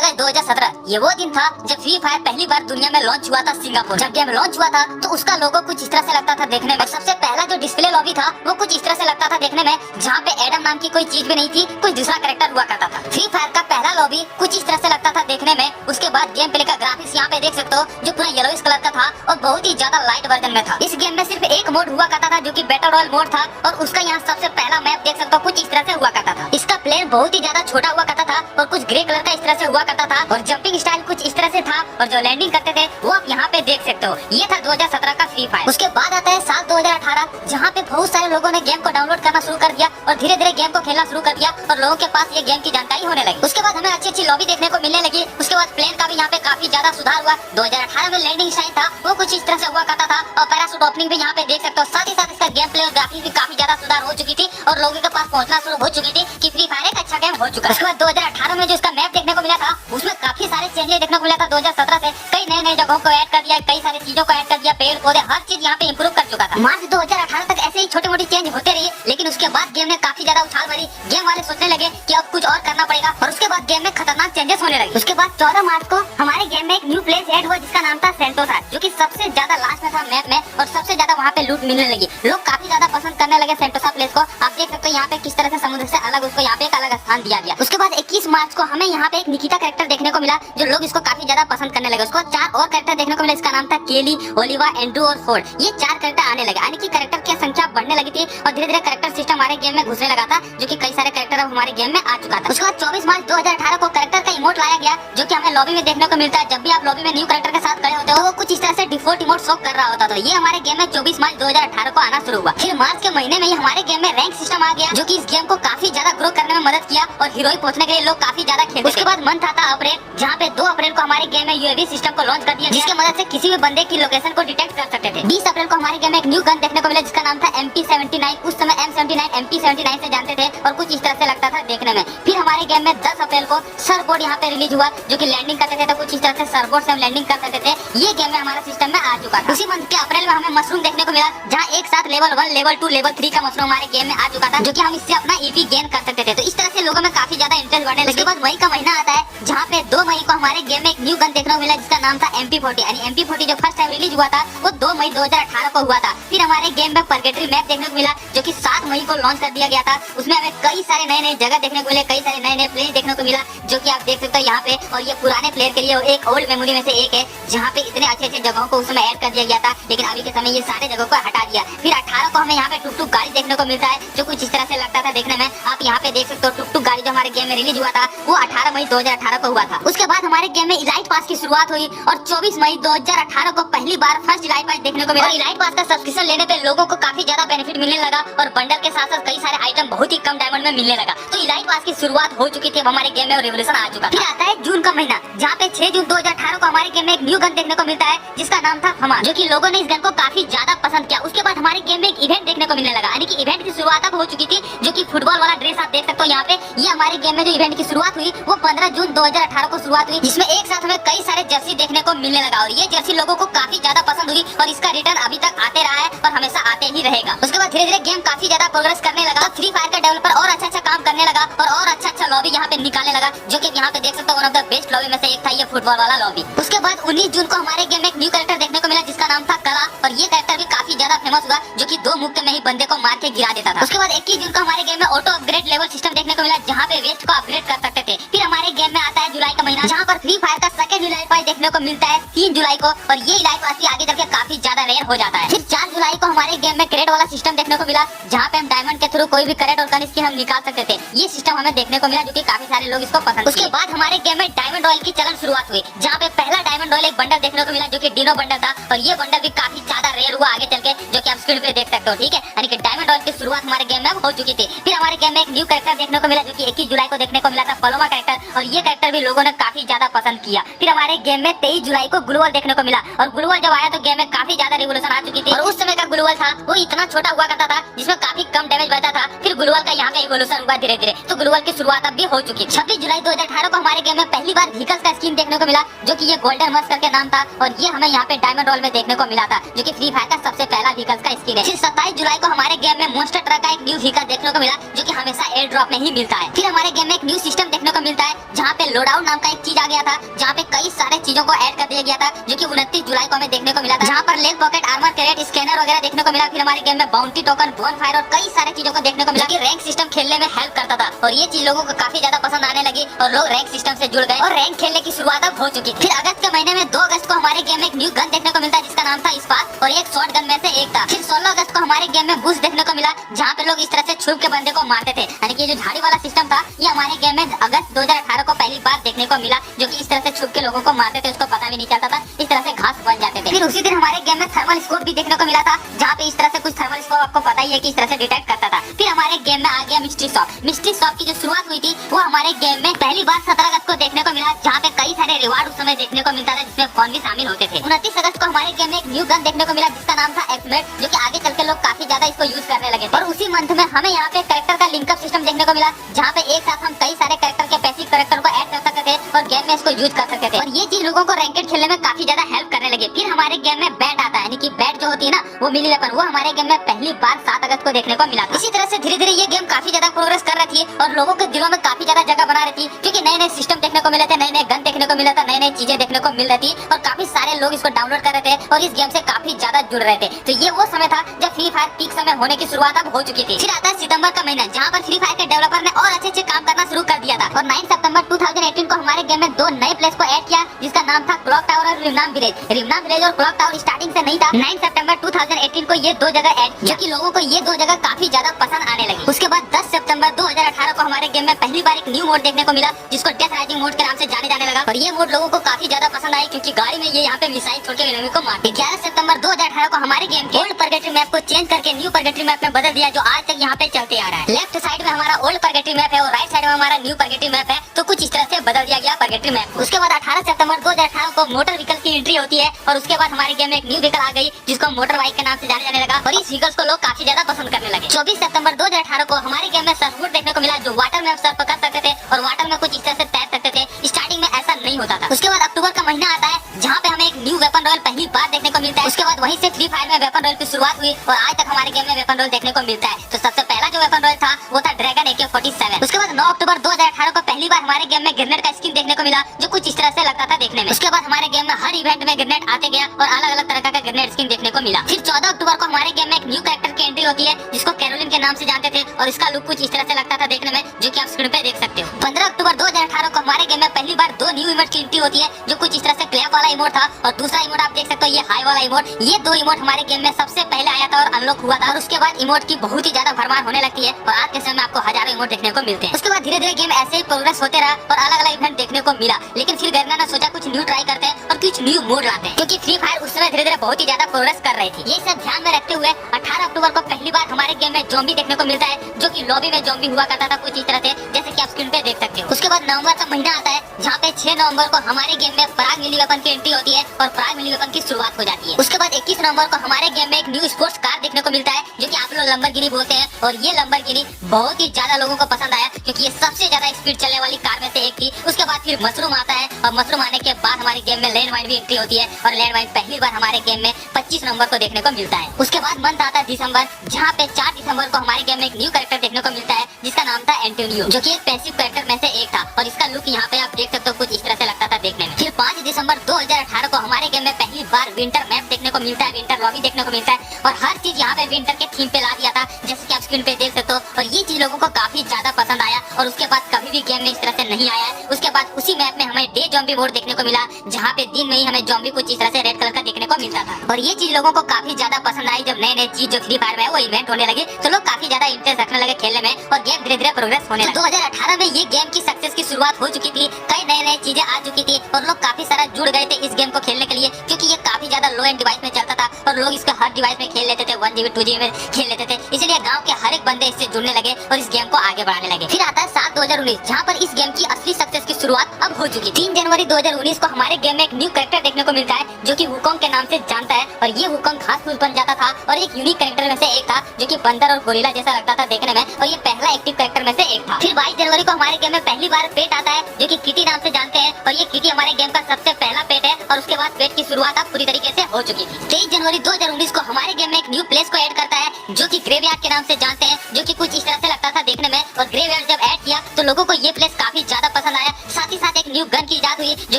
अगस्त 2017 ये वो दिन था जब फ्री फायर पहली बार दुनिया में लॉन्च हुआ था सिंगापुर। जब गेम लॉन्च हुआ था तो उसका लोगो कुछ इस तरह से लगता था देखने में। सबसे पहला जो डिस्प्ले लॉबी था वो कुछ इस तरह से लगता था देखने में, जहाँ पे एडम नाम की कोई चीज भी नहीं थी, कोई दूसरा कैरेक्टर हुआ करता था। फ्री फायर का पहला लॉबी कुछ इस तरह से लगता था देखने में। उसके बाद गेम प्ले का ग्राफिक्स यहाँ पे देख सकते हो जो पूरा येलोइश कलर का था और बहुत ही ज्यादा लाइट वर्जन में था। इस गेम में सिर्फ एक मोड हुआ करता था जो कि बैटल रॉयल मोड था और उसका यहाँ सबसे पहला मैप देख सकते हो कुछ इस तरह से हुआ करता था। इसका प्लेन बहुत ही ज्यादा छोटा हुआ करता था और कुछ ग्रे कलर का इस तरह से हुआ करता था और जंपिंग स्टाइल कुछ इस तरह से था और जो लैंडिंग करते थे वो आप यहाँ पे देख सकते हो। ये था 2017 का फ्री फायर। उसके बाद आता है साल 2018 जहाँ पे बहुत सारे लोगों ने गेम को डाउनलोड करना शुरू कर दिया और धीरे धीरे गेम को खेलना शुरू कर दिया और लोगों के पास ये गेम की जानकारी होने लगी। उसके बाद हमें अच्छी अच्छी लॉबी देखने को मिलने लगी। उसके बाद प्लेन का भी यहाँ पे काफी ज्यादा सुधार हुआ। 2018 में लैंडिंग स्टाइल था वो कुछ इस तरह से हुआ करता था और पैराशूट ओपनिंग भी यहाँ पे देख सकते हो। साथ ही साथ इसका गेम प्ले और ग्राफिक्स भी काफी ज्यादा सुधार हो चुकी थी और लोगों के पास पहुंचना शुरू हो चुकी थी कि फ्री फायर एक अच्छा गेम हो चुका है। उसके बाद 2018 में जो इसका मैप देखने को मिला था उसमें काफी सारे चेंजेस देखने को मिला था। 2017 से कई नए नए जगहों को ऐड कर दिया, कई सारी चीजों को ऐड कर दिया, पेड़ पौधे हर चीज यहाँ पे इंप्रूव कर चुका था। मार्च 2018 तक ऐसे ही छोटी मोटी चेंज होते रही, लेकिन उसके बाद गेम ने काफी ज्यादा उछाल भरी। गेम वाले सोचने लगे कि अब कुछ और करना पड़ेगा और उसके बाद गेम में खतरनाक चेंजेस होने लगे। उसके बाद 14 मार्च को हमारे गेम में एक न्यू प्लेस ऐड हुआ जिसका नाम था सेंटोसा, जो कि सबसे ज्यादा लास्ट में था मैप में और सबसे ज्यादा वहाँ पे लूट मिलने लगी। लोग काफी ज्यादा पसंद करने लगे सेंटोसा प्लेस को। आप देख सकते हो यहाँ पे किस तरह से समुद्र से अलग उसको यहाँ पे एक अलग स्थान दिया गया। उसके बाद 21 मार्च को हमें यहाँ पे एक निकिता कैरेक्टर देखने को मिला जो लोग इसको काफी ज्यादा पसंद करने लगे। उसको 4 और कैरेक्टर देखने को मिला। इसका नाम था केली, ओलिवा, एंड्रू और फोर्ड। ये 4 कैरेक्टर आने लगे, यानी कि कैरेक्टर की संख्या बढ़ने लगी थी और धीरे धीरे कैरेक्टर सिस्टम हमारे गेम में घुसने लगा था, जो कि कई सारे कैरेक्टर अब हमारे गेम में आ चुका था। उसके बाद 24 मार्च 2018 को कैरेक्टर का इमोट लाया गया जो कि हमें लॉबी में देखने को मिलता है। जब भी आप लॉबी में न्यू कैरेक्टर के साथ खड़े होते हो वो कुछ इस तरह से डिफॉल्ट इमोट शो कर रहा होता था। ये हमारे गेम में 24 मार्च 2018 को आना शुरू हुआ। फिर मार्च के महीने में ही हमारे गेम में रैंक सिस्टम आ गया जो कि इस गेम को काफी ज्यादा ग्रो करने में मदद किया और हीरोइन पहुंचने के लिए लोग काफी ज्यादा खेलते। उसके बाद मंथ आता अप्रैल, जहाँ पे 2 अप्रैल को हमारे गेम में यूएवी सिस्टम को लॉन्च कर दिया जिसकी मदद से किसी भी बंदे की लोकेशन को डिटेक्ट कर सकते थे। 20 अप्रैल को हमारे गेम में एक न्यू गन देखने को मिला जिसका नाम था MP79। उस समय M79 MP79 से जानते थे और कुछ इस तरह से लगता था देखने में। फिर हमारे गेम में 10 अप्रैल को सरबोर्ड यहाँ पे रिलीज हुआ जो कि लैंडिंग करते थे, तो कुछ इस तरह से सरबोर्ड से हम लैंडिंग कर सकते थे। ये गेम में हमारा सिस्टम में आ चुका था। उसी मंथ के अप्रैल में हमें मशरूम देखने को मिला जहाँ एक साथ लेवल 1, लेवल 2, लेवल 3 का मशरूम हमारे गेम में आ चुका था, जो कि हम इससे अपना EP गेन कर सकते थे। तो इस तरह से लोगों में काफी ज्यादा इंटरेस्ट बढ़ने लगा। उसके बाद मई का महीना आता है जहाँ पे 2 मई को हमारे गेम में एक न्यू गन देखने को मिला जिसका नाम था MP40। यानी MP40 जो फर्स्ट टाइम रिलीज हुआ था वो 2 मई 2018 को हुआ था। फिर हमारे गेम में परगेटरी मैप देखने को मिला जो कि 7 मई को लॉन्च कर दिया गया था। उसमें हमें कई सारे नए नए जगह देखने को मिले, कई सारे नए नए प्लेस देखने को मिला जो कि आप देख सकते हो यहाँ पे। और ये पुराने प्लेयर के लिए एक ओल्ड मेमोरी में से एक है जहाँ पे इतने अच्छे अच्छे जगहों को उस समय ऐड कर दिया गया था, लेकिन अभी के समय ये सारे जगहों को हटा दिया। फिर 18 को हमें यहाँ पे टुक टुक गाड़ी देखने को मिलता है जो कुछ इस तरह से लगता था देखने में। आप यहाँ पे देख सकते हो टुक टुक गाड़ी जो हमारे गेम में रिलीज हुआ था वो 18 मई 2018 को हुआ था। उसके बाद हमारे गेम में इलाइट पास की शुरुआत हुई और 24 मई 2018 को पहली बार फर्स्ट इलाइट पास देखने को मिला। इलाइट पास का सब्सक्रिप्शन लेने पे लोगों को काफी ज्यादा बेनिफिट मिलने लगा और बंडल के साथ साथ कई सारे आइटम बहुत ही कम डायमंड में मिलने लगा। तो इलाइट पास की शुरुआत हो चुकी थी, अब हमारे गेम में रेवोल्यूशन आ चुका। फिर आता है जून का महीना जहाँ पे 6 जून 2018 को हमारे गेम में एक न्यू गन देखने को मिलता है जिसका नाम था फमा, जो कि लोगों ने इस गन को काफी ज्यादा पसंद किया। उसके बाद हमारे गेम में एक इवेंट देखने को मिलने लगा, यानी कि इवेंट की शुरुआत अब हो चुकी थी जो कि फुटबॉल वाला ड्रेस आप देख सकते हो यहाँ पे। ये हमारे गेम में जो इवेंट की शुरुआत हुई वो 15 जून 2018 को शुरुआत हुई, जिसमें एक साथ हमें कई सारे जर्सी देखने को मिलने लगा और ये जर्सी लोगों को काफी ज्यादा पसंद हुई और इसका रिटर्न अभी तक आते रहा है और हमेशा आते ही रहेगा। उसके बाद धीरे धीरे गेम काफी ज्यादा प्रोग्रेस करने लगा। फ्री फायर का डेवलपर और अच्छा काम करने लगा और अच्छा लॉबी यहाँ पे निकालने लगा, जो कि यहाँ पे देख सकते हो one of the best lobby में से एक था ये फुटबॉल वाला लॉबी। उसके बाद 19 जून को हमारे गेम में एक न्यू कैरेक्टर देखने को मिला जिसका नाम था कला और ये कैरेक्टर भी काफी ज्यादा फेमस हुआ जो कि 2 मुक्के में ही बंदे को मार के गिरा देता था। उसके बाद 21 जून को हमारे गेम में ऑटो अपग्रेड लेवल सिस्टम देखने को मिला जहाँ पे वेस्ट को अपग्रेड कर सकते थे। फिर हमारे गेम में आता है जुलाई का महीना जहाँ पर फ्री फायर का सेकंड इलाइट पास देखने को मिलता है 3 जुलाई को और ये इलाइट पास भी आगे चल के काफी ज्यादा रेयर हो जाता है। फिर 4 जुलाई को हमारे गेम में क्रेड वाला सिस्टम देखने को मिला जहाँ पे हम डायमंड के थ्रू कोई भी क्रेड और गन स्किन हम निकाल सकते थे। ये सिस्टम हमें देखने को मिला जो कि काफी सारे लोग इसको पसंद। उसके बाद हमारे गेम में डायमंड रॉयल की चलन शुरुआत हुई जहाँ पे पहला डायमंड रॉयल एक बंडल देखने को मिला जो कि डिनो बंडल था और ये बंडल भी काफी ज्यादा रेयर हुआ आगे चल के, जो कि आप स्क्रीन पे देख सकते हो। ठीक है, यानी कि डायमंड रॉयल की शुरुआत हमारे गेम में हो चुकी थी। फिर हमारे गेम में एक न्यू कैरेक्टर देखने को मिला जो कि 21 जुलाई को देखने को मिला था पलोमा कैरेक्टर और ये कैरेक्टर भी लोगों ने काफी ज्यादा पसंद किया। फिर हमारे गेम में 23 जुलाई को ग्लोबल देखने को मिला और ग्लोबल जब आया तो गेम में काफी ज्यादा रिवोल्यूशन आ चुकी थी और उस समय का ग्लोबल था वो इतना छोटा हुआ करता था जिसमें काफी कम डैमेज बढ़ता था। फिर ग्लोबल का यहाँ पे इवोल्यूशन हुआ धीरे धीरे, तो ग्लोबल की शुरुआत अब भी हो चुकी। 26 जुलाई 2018 को हमारे गेम में पहली बार व्हीकल्स का स्किन देखने को मिला जो कि ये गोल्डन मस्क करके नाम था और ये हमें यहाँ पे डायमंड रोल में देखने को मिला था जो कि फ्री फायर का सबसे पहला व्हीकल्स का स्किन है। फिर 27 जुलाई को हमारे गेम में मॉन्स्टर ट्रक का एक न्यू व्हीकल देखने को मिला जो कि हमेशा एयर ड्रॉप में ही मिलता है। फिर हमारे गेम में एक न्यू सिस्टम देखने को मिलता है जहाँ पे लोडाउन नाम का एक चीज आ गया था जहाँ पे कई सारे चीजों को ऐड कर दिया गया था जो कि 29 जुलाई को हमें देखने को मिला था, जहाँ पर leg pocket armour carrot scanner वगैरह देखने को मिला। फिर हमारे गेम में बाउंटी टोकन बोन फायर और कई सारे चीजों को देखने को मिला कि रैंक सिस्टम खेलने में हेल्प करता था और ये चीज लोगों को काफी ज्यादा पसंद आने लगी और लोग रैंक सिस्टम से जुड़ गए और रैंक खेलने की शुरुआत अब हो चुकी थी। फिर अगस्त के महीने में 2 अगस्त को हमारे गेम में एक न्यू गन देखने को मिलता है जिसका नाम था स्पार्क और एक शॉर्ट गन में से एक था। फिर 16 अगस्त को हमारे गेम में बूस्ट देखने को मिला जहाँ पे लोग इस तरह से छुप के बंदे को मारते थे, यानी कि जो झाड़ी वाला सिस्टम था ये हमारे गेम में अगस्त 2018 को पहली बार देखने को मिला जो कि इस तरह से छुप के लोगों को मारते थे, उसको पता भी नहीं चलता था, इस तरह से घास बन जाते थे। फिर उसी दिन हमारे गेम में थर्मल स्कोप भी देखने को मिला था जहाँ पे इस तरह से कुछ थर्मल स्कोप आपको पता ही है कि इस तरह से डिटेक्ट करता था। फिर हमारे गेम में आ गया मिस्ट्री शॉप। मिस्ट्री शॉप की जो शुरुआत हुई थी वो हमारे गेम में पहली बार 17 अगस्त को देखने को मिला जहाँ पे कई सारे रिवार्ड उस समय देखने को मिलता था जिसमें फोन भी शामिल होते थे। 29 अगस्त को हमारे गेम में एक न्यू गन देखने को मिला जिसका नाम था एक्समेट जो कि आगे चल के लोग काफी ज्यादा इसको यूज करने लगे थे। और उसी मंथ में हमें यहाँ पे कैरेक्टर का लिंकअप सिस्टम देखने को मिला जहाँ पे एक साथ हम कई सारे कैरेक्टर के पैसिव कैरेक्टर को ऐड कर सकते थे और गेम में इसको यूज कर सकते थे और ये चीज लोगों को रैंकेड खेलने में काफी ज्यादा हेल्प करने लगे। फिर हमारे गेम में बैट आता है, यानी कि बैट जो होती है ना वो मिली वेपन, वो हमारे गेम में पहली बार 7 अगस्त को देखने को मिला था। इसी तरह से धीरे धीरे ये गेम काफी ज्यादा प्रोग्रेस कर रही थी और लोगों के दिलों में काफी ज्यादा जगह बना रही थी क्योंकि नए नए सिस्टम देखने को मिले थे, नए नए गन देखने को मिला था, नई नई चीजें देखने को मिल रही थी और काफी सारे लोग इसको डाउनलोड कर रहे थे और इस गेम से काफी ज्यादा जुड़ रहे थे। तो ये वो समय था जब फ्री फायर पीक समय होने की शुरुआत अब हो चुकी थी। फिर आता है सितंबर का महीना जहाँ पर फ्री फायर के डेवलपर ने और अच्छे काम करना शुरू कर दिया था और 9 सितंबर 2018 को हमारे गेम में 2 नए प्लेस को ऐड किया जिसका नाम था क्लॉक टावर और रिमनाम विलेज। रिमनाम विलेज और क्लॉक टावर स्टार्टिंग से नहीं था। 9 सितंबर 2018 को ये 2 जगह ऐड किया जो कि लोगों को ये 2 जगह काफी ज्यादा पसंद आने लगी। उसके बाद 10 सितंबर 2018 को हमारे गेम में पहली बार एक न्यू मोड देखने को मिला जिसको डेथ राइजिंग मोड के नाम से जाने जाने लगा और ये मोड लोगों को काफी ज्यादा पसंद आई क्योंकि गाड़ी में ये यहाँ पे मिसाइल छोड़ के एनिमी को मारते। 11 सितंबर 2018 को हमारे गेम के ओल्ड परगेटरी मैप को चेंज करके न्यू परगेटरी मैप में बदल दिया जो आज तक यहाँ पे चलते आ रहा है। लेफ्ट साइड में हमारा ओल्ड परगेटरी मैप है और राइट साइड में हमारा न्यू परगेटरी मैप है, तो कुछ इस तरह से बदल दिया गया परगेटरी मैप। उसके बाद 18 सितंबर 2018 को मोटर व्हीकल की एंट्री होती है और उसके बाद हमारे गेम में एक न्यू व्हीकल आ गई जिसको मोटर बाइक के नाम से जाने जाने लगा और इस व्हीकल्स को लोग काफी ज्यादा पसंद करने लगे। 24 सितंबर 2018 को हमारे गेम में सर्फबोट देखने को मिला जो वाटर में सर्फ कर सकते थे और वाटर में कुछ इस तरह से तैर सकते थे। स्टार्टिंग में ऐसा नहीं होता था। उसके बाद अक्टूबर का महीना आता है जहाँ पे हमें एक न्यू वेपन रॉयल पहली बार देखने को मिलता है। उसके बाद वहीं से फ्री फायर में वेपन रॉयल की शुरुआत हुई और आज तक हमारे गेम में वेपन रॉयल देखने को मिलता है। तो सबसे पहला जो वेपन रॉयल था वो था ड्रैगन AK-47। उसके बाद 9 अक्टूबर 2018 को पहली बार हमारे गेम में ग्रेनेड का स्किन देखने को मिला जो कुछ इस तरह से लगता था देखने में। उसके बाद हमारे गेम में हर इवेंट में ग्रेनेड आते गया और अलग अलग तरह का ग्रेनेड स्किन देखने को मिला। फिर 14 अक्टूबर को हमारे गेम में एक न्यू कैरेक्टर की एंट्री होती है जिसको कैरोलिन के नाम से जानते थे और इसका लुक कुछ इस तरह से लगता था देखने में जो कि आप स्क्रीन पे देख सकते हो। 15 अक्टूबर 2018 को हमारे गेम में पहली बार 2 न्यू इमोट की एंट्री होती है जो कुछ इस तरह से क्लैप वाला इमोट था और दूसरा इमोट आप देख सकते हो ये हाई वाला इमोट। ये 2 इमोट हमारे गेम में सबसे पहले आया था और अनलॉक हुआ था और उसके बाद इमोट की बहुत ही ज्यादा भरमार होने लगती है और आज के समय में आपको हजारों इमोट देखने को मिलते हैं। उसके बाद धीरे धीरे गेम ऐसे ही प्रोग्रेस होते रहा और अलग अलग इवेंट देखने को मिला, लेकिन फिर गर्ना ने सोचा कुछ न्यू ट्राई करते हैं और कुछ न्यू मोड लाते हैं क्योंकि फ्री फायर उस समय धीरे धीरे बहुत ही ज्यादा प्रोग्रेस कर रही थी। ये सब ध्यान में रखते हुए 18 अक्टूबर को पहली बार हमारे गेम में ज़ॉम्बी देखने को मिलता है जो कि लॉबी में ज़ॉम्बी हुआ करता था कुछ इस तरह से जैसे कि आप स्क्रीन पे देख सकते हो। उसके बाद नवंबर का महीना आता है जहाँ पे 6 नवंबर को हमारे गेम में प्राग मिली वेपन की एंट्री होती है और प्राग मिली वेपन की शुरुआत हो जाती है। उसके बाद 21 नवंबर को हमारे गेम में एक न्यू स्पोर्ट्स कार देखने को मिलता है जो कि आप लोग लंबरगिनी बोलते हैं और ये लंबरगिनी बहुत ही ज्यादा लोगों को पसंद आया क्योंकि ये सबसे ज्यादा स्पीड चलने वाली कार में से एक थी। उसके बाद फिर मशरूम आता है और मशरूम आने के बाद हमारे गेम में लैंड माइन भी एंट्री होती है और लैंड माइन पहली बार हमारे गेम में 25 नवंबर को देखने को मिलता है। उसके बाद मंथ आता है दिसंबर जहाँ पे 4 दिसंबर को हमारे गेम में एक न्यू कैरेक्टर देखने को मिलता है जिसका नाम था एंटोनियो जो कि एक पैसिव कैरेक्टर में से एक था और इसका लुक यहाँ पे आप देख सकते हो कुछ इस तरह से लगता था देखने में। फिर 5 दिसंबर 2018 को हमारे गेम में पहली बार विंटर मैप देखने को मिलता है, विंटर लॉबी देखने को मिलता है और हर चीज यहाँ पे विंटर के थीम पे ला दिया था जैसे कि आप स्क्रीन पे देख सकते हो और ये चीज लोगों को काफी ज्यादा पसंद आया और उसके बाद कभी भी गेम में इस तरह से नहीं आया है। उसके बाद उसी मैप में हमें डे ज़ॉम्बी मोड देखने को मिला जहाँ पे दिन में ही हमें ज़ॉम्बी कुछ इस तरह से रेड कलर का देखने को मिलता था और ये चीज लोगों को काफी ज्यादा पसंद आई। जब नए नए चीज जो फ्री फायर में वो इवेंट होने लगे तो लोग काफी ज्यादा इंटरेस्ट रखने लगे खेलने में और गेम धीरे धीरे प्रोग्रेस होने लगा। 2018 में ये गेम की सक्सेस की शुरुआत हो चुकी थी, कई नए नए चीजें आ चुकी थी और लोग काफी सारा जुड़ गए थे इस गेम को खेलने के लिए, क्योंकि ये काफी ज्यादा लो एंड डिवाइस में चलता था और लोग इसको हर डिवाइस में खेल लेते थे, 1 GB 2 GB में खेल लेते थे। इसलिए गांव के हर एक बंदे इससे जुड़ने लगे और इस गेम को आगे बढ़ाने लगे। फिर आता है 7/2019, जहां पर इस गेम की असली सक्सेस की शुरुआत अब हो चुकी। 3 जनवरी 2019 को हमारे गेम में एक न्यू कैरेक्टर देखने को मिलता है जो कि वुकोंग के नाम से जानता है, और ये वुकोंग घास फूस बन जाता था और एक यूनिक कैरेक्टर में से एक था जो कि बंदर और गोरिल्ला जैसा लगता था देखने में, और ये पहला एक्टिव कैरेक्टर में से एक था। फिर 22 जनवरी को हमारे गेम में पहली बार पेट आता है जो कि किटी नाम से जानते हैं, और ये किटी हमारे गेम का सबसे पहला पेट है और उसके बाद पेट की शुरुआत अब पूरी तरीके से हो चुकी थी। 23 जनवरी 2019 को हमारे गेम में एक न्यू प्लेस को ऐड करता है जो कि ग्रेवयार्ड के नाम से जानते हैं, जो कि कुछ इस तरह से लगता था देखने में, और ग्रेवयार्ड जब ऐड किया तो लोगों को ये प्लेस काफी ज्यादा पसंद आया। साथ ही साथ एक न्यू गन की इजाद हुई जो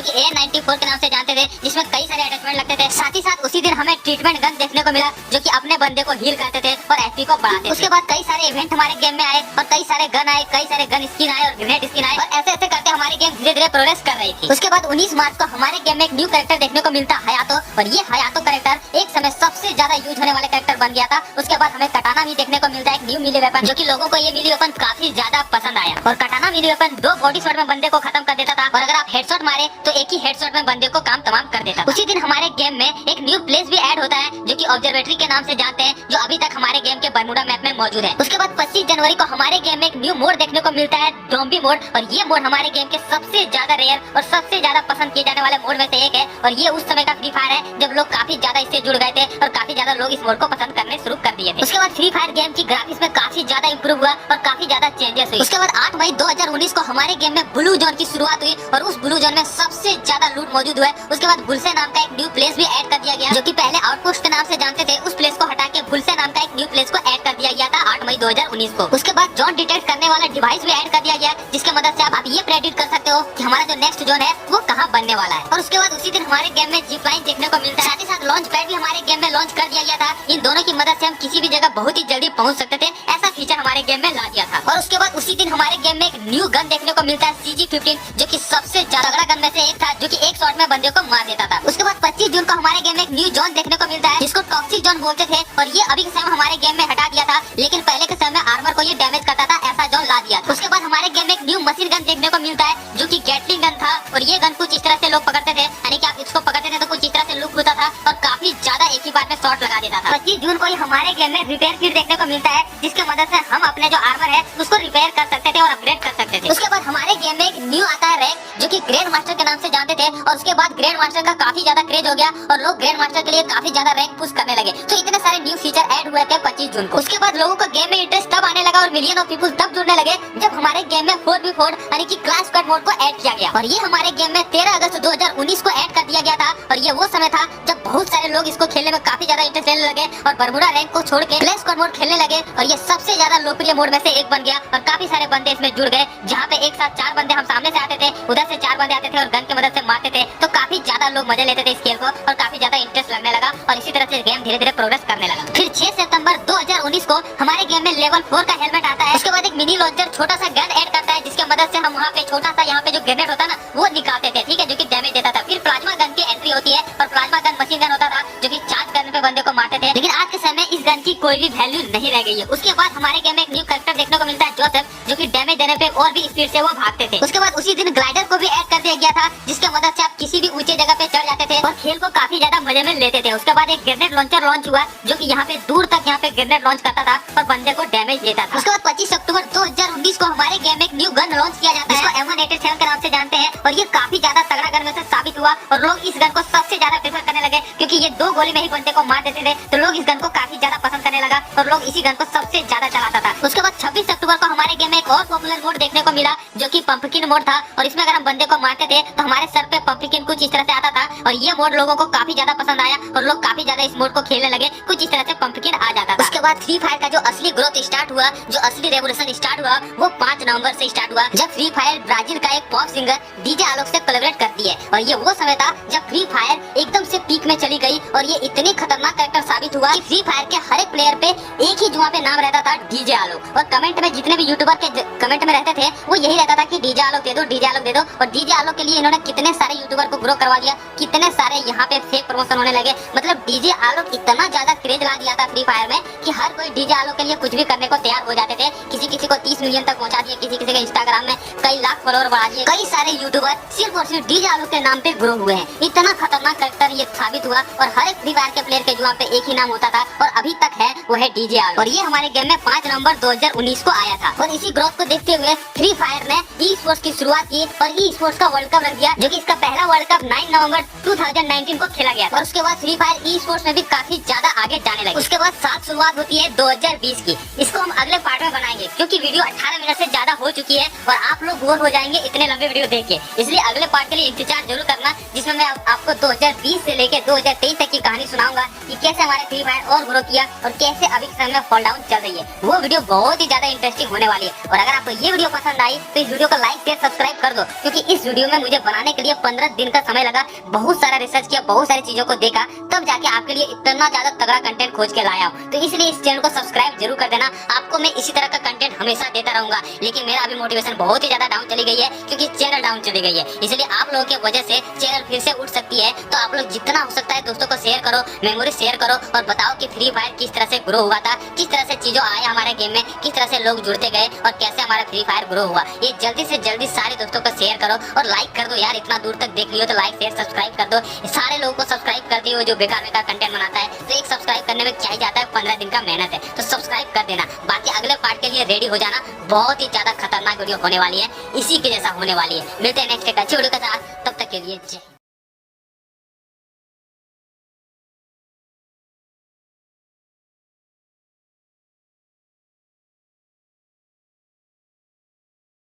कि AR-94 के नाम से जानते थे, जिसमें कई सारे अटैचमेंट लगते थे। साथ ही साथ उसी दिन हमें ट्रीटमेंट गन देखने को मिला जो कि अपने बंदे को हील करते थे और एचपी को बढ़ाते थे। उसके बाद कई सारे इवेंट हमारे गेम में आए और कई सारे गन आए, कई सारे गन स्किन आए और ग्रेनेड स्किन आए, और ऐसे ऐसे करते हमारी गेम धीरे धीरे प्रोग्रेस कर रही थी। उसके बाद 19 मार्च को हमारे गेम में एक न्यू कैरेक्टर देखने को मिलता हयातो, और ये हयातो कैरेक्टर एक समय सबसे ज्यादा यूज होने वाले कैरेक्टर बन गया था। उसके बाद हमें कटाना भी देखने को मिलता है, एक न्यू मिली वेपन, जो कि लोगों को ये मिली वेपन काफी ज्यादा पसंद आया। और कटाना मिली वेपन 2 बॉडी शॉट में बंदे को खत्म कर देता था, और अगर आप हेडशॉट मारे तो एक ही हेडशॉट में बंदे को काम तमाम कर देता था। उसी दिन हमारे गेम में एक न्यू प्लेस भी ऐड होता है जो कि ऑब्जर्वेटरी के नाम से जानते हैं, जो अभी तक हमारे गेम के बरमूडा मैप में मौजूद है। उसके बाद 25 जनवरी को हमारे गेम में एक न्यू मोड देखने को मिलता है, ज़ॉम्बी मोड, और ये मोड हमारे गेम के सबसे ज्यादा रेयर और सबसे ज्यादा पसंद किए जाने वाले मोड में से एक है, और ये उस समय का फ्री फायर है जब लोग काफी ज्यादा इससे जुड़ गए थे और काफी ज्यादा लोग इस मोड को पसंद करने शुरू कर दिए थे। उसके बाद फ्री फायर गेम की ग्राफिक्स में काफी ज्यादा इंप्रूव हुआ और काफी ज्यादा चेंजेस हुई। उसके बाद 8 मई 2019 को हमारे गेम में ब्लू जोन की शुरुआत हुई, और उस ब्लू जोन में सबसे ज्यादा लूट मौजूद हुआ। उसके बाद बुलसे नाम का एक न्यू प्लेस भी ऐड कर दिया गया, जो कि पहले आउटपोस्ट के नाम से जानते थे, उस प्लेस को हटा के बुलसे नाम का एक न्यू प्लेस को ऐड कर दिया गया था 8 मई 2019 को। उसके बाद जोन डिटेक्ट करने वाला डिवाइस भी ऐड कर दिया गया, जिसके मदद से आप ये प्रेडिक्ट कर सकते हो कि हमारा जो नेक्स्ट जोन है वो कहाँ बनने वाला है। और उसके बाद उसी दिन हमारे गेम में जिप लाइन देखने को मिलता है। साथ ही साथ लॉन्च पैड भी हमारे गेम में लॉन्च कर दिया गया था। इन दोनों की मदद से हम किसी भी जगह बहुत ही जल्दी पहुंच सकते थे, ऐसा फीचर हमारे गेम में ला दिया था। और उसके बाद उसी दिन हमारे गेम में एक न्यू गन देखने को मिलता है, CG-15, जो कि सबसे ज्यादा तगड़ा गन में से एक था, जो कि एक शॉट में बंदे को मार देता था। उसके बाद 25 जून को हमारे गेम में एक न्यू जोन देखने को मिलता है जिसको टॉक्सिक जोन बोलते थे, और ये अभी के समय हमारे गेम में हटा दिया था, लेकिन पहले के समय में आर्मर को ये डैमेज करता था, ऐसा जोन ला दिया था। उसके बाद हमारे गेम में एक न्यू मशीन गन देखने को मिलता है जो कि गैटलिंग गन था, और ये गन कुछ इस तरह से लोग पकड़ते थे, यानी कि आप इसको पकड़ते थे तो कुछ इस तरह से लुक होता था और काफी ज्यादा एक ही बार में शॉट लगा देता था। 25 जून को ही हमारे गेम में रिपेयर किट देखने को मिलता है, जिसके मदद से हम अपने जो आर्मर है उसको रिपेयर कर सकते थे और अपग्रेड कर सकते थे। उसके बाद हमारे गेम में एक न्यू आता है रैंक, जो कि ग्रैंड मास्टर के नाम से जानते थे, और उसके बाद ग्रैंड मास्टर का काफी ज्यादा क्रेज हो गया और लोग ग्रैंड मास्टर के लिए काफी ज्यादा रैंक पुश करने लगे। तो इतने सारे न्यू फीचर ऐड हुए थे 25 जून को। उसके बाद लोगों को गेम में इंटरेस्ट तब आने लगा और मिलियन ऑफ पीपल तब जुड़ने लगे जब हमारे गेम में 4v4 यानी कि क्लास स्क्वाड मोड को ऐड किया गया, और ये हमारे गेम में 13 अगस्त 2019 को ऐड कर दिया गया था। और ये वो समय था जब बहुत सारे लोग इसको खेलने में काफी ज्यादा इंटरेस्ट लेने लगे और बरमूडा रैंक को छोड़ के क्लास स्क्वाड मोड खेलने लगे, और ये सबसे ज्यादा लोकप्रिय मोड में से एक बन गया और काफी सारे बंदे इसमें जुड़ गए, जहाँ पे एक साथ 4 बंदे हम सामने से आते थे, उधर से 4 बंदे आते थे और गन की मदद से मारते थे, तो काफी ज्यादा लोग मजे लेते थे इस खेल को और काफी ज्यादा इंटरेस्ट लगने लगा, और इसी तरह से गेम धीरे धीरे प्रोग्रेस करने लगा। फिर 6 सितंबर 2019 को हमारे गेम में लेवल 4 का हेलमेट आता है। उसके बाद एक मिनी लॉन्चर छोटा सा गन ऐड करता है, जिसके मदद से हम वहाँ पे छोटा सा यहाँ पे जो ग्रेनेड होता है ना वो निकालते थे, ठीक है, जो कि डैमेज देता था। फिर प्लाज्मा गन की एंट्री होती है, और प्लाज्मा गन मशीन गन होता था जो कि चार्ज करने पे बंदे को मारते थे, लेकिन आज के समय इस गन की कोई भी वैल्यू नहीं रह गई है। उसके बाद हमारे गेम में एक न्यू कैरेक्टर देखने को मिलता है जोसेफ, जो कि डैमेज देने पे और भी स्पीड से वो भागते थे। उसके बाद उसी दिन ग्लाइडर को भी ऐड कर दिया गया था, जिसके मदद से आप किसी भी ऊंचे जगह पे चढ़ जाते थे और खेल को काफी ज्यादा मजे में लेते थे। उसके बाद एक ग्रेनेड लॉन्चर लॉन्च हुआ जो कि यहाँ पे दूर तक यहाँ पे ग्रेनेड लॉन्च करता था और बंदे को डैमेज देता था। उसके बाद 25 अक्टूबर 2019 को हमारे गेम में एक न्यू गन लॉन्च किया जाता है, जिसको M187 के नाम से जानते हैं, और ये काफी ज्यादा तगड़ा गन में से साबित हुआ और लोग इस गन को सबसे ज्यादा प्रेफर करने लगे, क्योंकि ये 2 गोली में ही बंदे को मार देते थे, तो लोग इस गन को काफी ज्यादा पसंद करने लगा और लोग इसी गन को सबसे ज्यादा चलाता था। उसके बाद 26 अक्टूबर को हमारे गेम में एक और पॉपुलर मोड देखने को मिला जो कि पंपकिन मोड था, और इसमें अगर हम बंदे को मारते थे तो हमारे सर पे पंपकिन कुछ इस तरह से आता था, और ये मोड लोगों को काफी ज्यादा पसंद आया और लोग काफी ज्यादा इस मोड को खेलने लगे, कुछ इस तरह से पंपकिन आ जाता था। उसके बाद फ्री फायर का जो असली ग्रोथ स्टार्ट हुआ, जो असली रेवोल्यूशन स्टार्ट हुआ, वो 5 नवंबर से स्टार्ट हुआ, जब फ्री फायर ब्राजील का एक पॉप सिंगर डीजे आलोक से कोलैबोरेट करती है, और ये वो समय था जब फ्री फायर एकदम से पीक में चली गई और ये इतनी खतरनाक कैरेक्टर साबित हुआ कि फ्री फायर के हर एक प्लेयर पे एक ही जुआ पे नाम रहता था डीजे आलोक, और कमेंट में जितने भी यूट्यूबर के कमेंट में रहते थे वो यही रहता था कि डीजे आलोक दे दो, डीजे आलोक दे दो, और डीजे आलोक के लिए इन्होंने कितने सारे यूट्यूबर को ग्रो करवा दिया, कितने इतने सारे यहाँ पे फेक प्रमोशन होने लगे। मतलब डीजे आलोक इतना ज्यादा क्रेज ला दिया था फ्री फायर में कि हर कोई डीजे आलोक के लिए कुछ भी करने को तैयार हो जाते थे। किसी किसी को 30 मिलियन तक पहुंचा दिए, किसी किसी के इंस्टाग्राम में कई लाख फॉलोअर बढ़ा दिए। कई सारे यूट्यूबर सिर्फ और सिर्फ डीजे आलोक के नाम पे ग्रो हुए हैं। इतना खतरनाक कैरेक्टर ये साबित हुआ और हर एक फ्री फायर के प्लेयर के जुबान पे एक ही नाम होता था और अभी तक है, वो है डीजे आलोक। और ये हमारे गेम में 5 नवंबर 2019 को आया था। और इसी ग्रोथ को देखते हुए फ्री फायर ने ई स्पोर्ट्स की शुरुआत की और ई स्पोर्ट्स का वर्ल्ड कप रख दिया, जो कि इसका पहला वर्ल्ड कप 9 नवंबर 2019 को खेला गया। और उसके बाद फ्री फायर ई स्पोर्ट्स में भी काफी ज्यादा आगे जाने लगे। उसके बाद साथ शुरुआत होती है 2020 की। इसको हम अगले पार्ट में बनाएंगे क्योंकि वीडियो 18 मिनट से ज्यादा हो चुकी है और आप लोग बोर हो जाएंगे इतने लंबे वीडियो देख के। इसलिए अगले पार्ट के लिए इंतजार जरूर करना, जिसमें मैं आपको 2020 से लेकर 2023 तक की कहानी सुनाऊंगा कि कैसे हमारे फ्री फायर और ग्रो किया और कैसे अभी समय में फॉल डाउन चल रही है। वो वीडियो बहुत ही ज्यादा इंटरेस्टिंग होने वाली है। और अगर आपको ये वीडियो पसंद आई तो इस वीडियो को लाइक शेयर सब्सक्राइब कर दो, क्योंकि इस वीडियो में मुझे बनाने के लिए 15 दिन का समय लगा। बहुत सारा रिसर्च किया, बहुत सारी चीजों को देखा, तब जाके आपके लिए इतना ज्यादा तगड़ा कंटेंट खोज के लाया हूँ। तो इसलिए इस चैनल को सब्सक्राइब जरूर कर देना। आपको मैं इसी तरह का कंटेंट हमेशा देता रहूंगा। लेकिन मेरा अभी मोटिवेशन बहुत ही ज्यादा डाउन चली गई है क्योंकि चैनल डाउन चली गई है। इसलिए आप लोगों की वजह से चैनल फिर से उठ सकती है। तो आप लोग जितना हो सकता है दोस्तों को शेयर करो, मेमोरी शेयर करो और बताओ कि फ्री फायर किस तरह से ग्रो हुआ था, किस तरह से चीजों आया हमारे गेम में, किस तरह से लोग जुड़ते गए और कैसे हमारा फ्री फायर ग्रो हुआ। ये जल्दी से जल्दी सारे दोस्तों को शेयर करो और लाइक कर दो यार। इतना दूर तक देख लियो तो लाइक शेयर सब्सक्राइब कर दो। सारे लोगों को सब्सक्राइब कर दियो जो बेकार बेकार कंटेंट बनाता है। तो एक सब्सक्राइब करने में क्या ही जाता है, 15 दिन का मेहनत है। तो सब्सक्राइब कर देना। बाकी अगले पार्ट के लिए रेडी हो जाना, बहुत ही ज्यादा खतरनाक वीडियो होने वाली है, इसी के जैसा होने वाली है। मिलते हैं नेक्स्ट एक अच्छी वीडियो के साथ, तब तक के लिए जय।